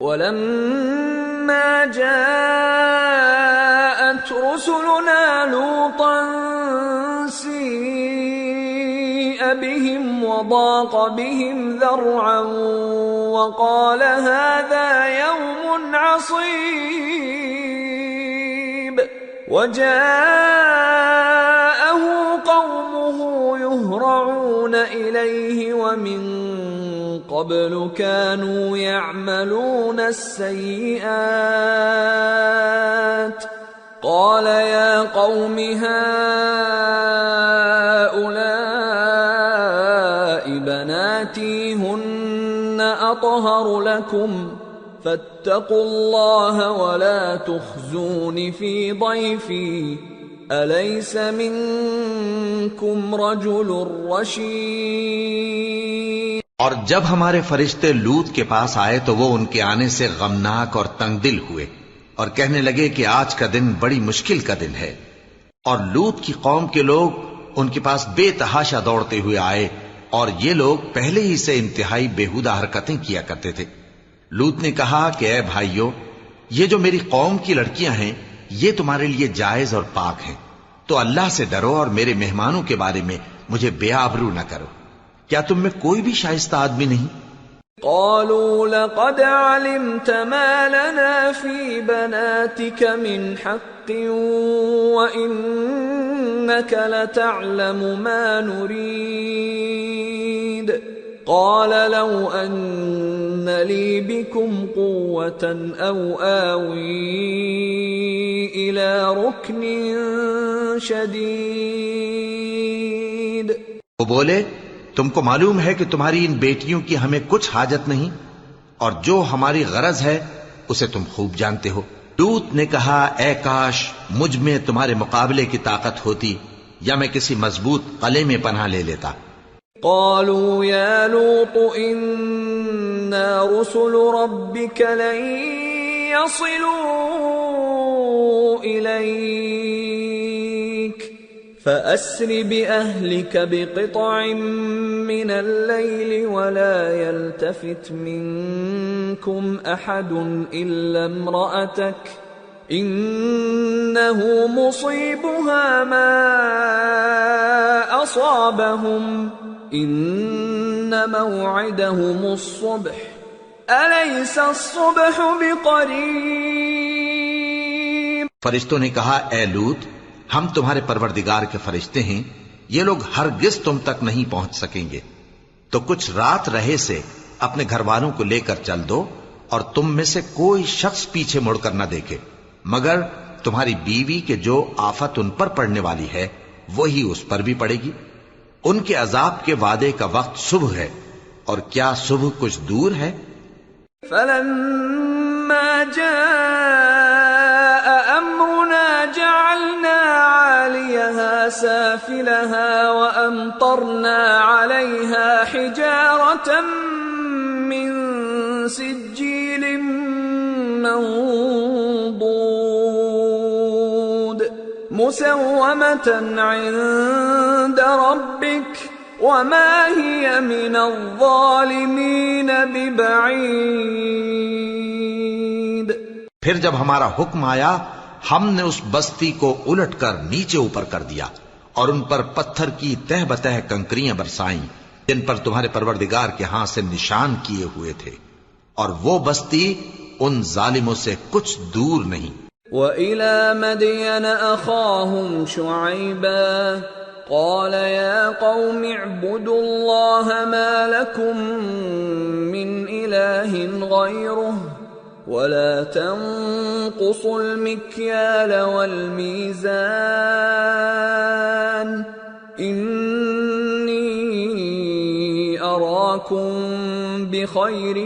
وَلَمَّا جَاءَتْ رُسُلُنَا لُوطًا سِيءَ بِهِمْ وَضَاقَ بِهِمْ ذَرْعًا وَقَالَ هَذَا يَوْمٌ عَصِيبٌ وَجَاءَهُ قَوْمُهُ يُهْرَعُونَ إِلَيْهِ وَمِن قبل كانوا يعملون السيئات قال يا قوم هؤلاء بناتي هن أطهر لكم فاتقوا الله ولا تخزون في ضيفي أليس منكم رجل رشيد۔ اور جب ہمارے فرشتے لوط کے پاس آئے تو وہ ان کے آنے سے غمناک اور تنگ دل ہوئے اور کہنے لگے کہ آج کا دن بڑی مشکل کا دن ہے۔ اور لوط کی قوم کے لوگ ان کے پاس بے تحاشا دوڑتے ہوئے آئے اور یہ لوگ پہلے ہی سے انتہائی بیہودہ حرکتیں کیا کرتے تھے۔ لوط نے کہا کہ اے بھائیو، یہ جو میری قوم کی لڑکیاں ہیں یہ تمہارے لیے جائز اور پاک ہیں، تو اللہ سے ڈرو اور میرے مہمانوں کے بارے میں مجھے بے آبرو نہ کرو۔ کیا تم میں کوئی بھی شائستہ آدمی نہیں؟ قالوا لقد علمت ما لنا في بناتك من حق وإنك لتعلم ما نريد قال لو أن لي بكم قوة أو آوي إلى ركن شديد۔ وہ بولے تم کو معلوم ہے کہ تمہاری ان بیٹیوں کی ہمیں کچھ حاجت نہیں اور جو ہماری غرض ہے اسے تم خوب جانتے ہو۔ لوط نے کہا اے کاش مجھ میں تمہارے مقابلے کی طاقت ہوتی یا میں کسی مضبوط قلعے میں پناہ لے لیتا۔ قالوا يا لوط إنا رسل ربك لن يصلوا إليك فأسر بأهلك بقطع من الليل ولا يلتفت منكم أحد إلا امرأتك إنه مصيبها ما أصابهم إن موعدهم الصبح أليس الصبح بقريب۔ فرشتوں نے کہا اے لوط ہم تمہارے پروردگار کے فرشتے ہیں، یہ لوگ ہرگز تم تک نہیں پہنچ سکیں گے، تو کچھ رات رہے سے اپنے گھر والوں کو لے کر چل دو اور تم میں سے کوئی شخص پیچھے مڑ کر نہ دیکھے مگر تمہاری بیوی کے جو آفت ان پر پڑنے والی ہے وہی اس پر بھی پڑے گی۔ ان کے عذاب کے وعدے کا وقت صبح ہے اور کیا صبح کچھ دور ہے؟ فلما جاء أمرنا جعلنا عاليها سافلها وأمطرنا عليها حجارة من سجيل منضود مسومة عند ربك وما هي من الظالمين ببعيد۔ پھر جب ہمارا حکم آیا ہم نے اس بستی کو الٹ کر نیچے اوپر کر دیا اور ان پر پتھر کی تہ بتہ کنکریاں برسائیں جن پر تمہارے پروردگار کے ہاں سے نشان کیے ہوئے تھے، اور وہ بستی ان ظالموں سے کچھ دور نہیں۔ وَإِلَى مَدْيَنَ أَخَاهُمْ شُعَيْبًا قَالَ يَا قَوْمِ اعْبُدُوا اللَّهَ مَا لَكُمْ مِنْ إِلَٰهٍ غَيْرُهُ وَلَا تَنقُصُوا الْمِكْيَالَ وَالْمِيزَانَ إِنِّي أَرَاكُمْ بِخَيْرٍ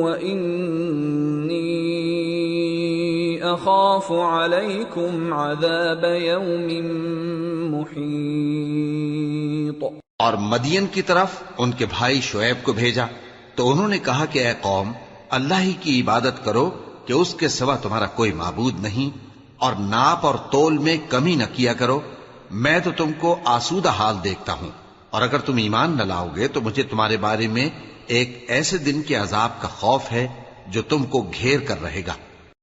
وَإِنِّي أَخَافُ عَلَيْكُمْ عَذَابَ يَوْمٍ محیط۔ اور مدین کی طرف ان کے بھائی شعیب کو بھیجا تو انہوں نے کہا کہ اے قوم اللہ ہی کی عبادت کرو کہ اس کے سوا تمہارا کوئی معبود نہیں، اور ناپ اور تول میں کمی نہ کیا کرو، میں تو تم کو آسودہ حال دیکھتا ہوں، اور اگر تم ایمان نہ لاؤ گے تو مجھے تمہارے بارے میں ایک ایسے دن کے عذاب کا خوف ہے جو تم کو گھیر کر رہے گا۔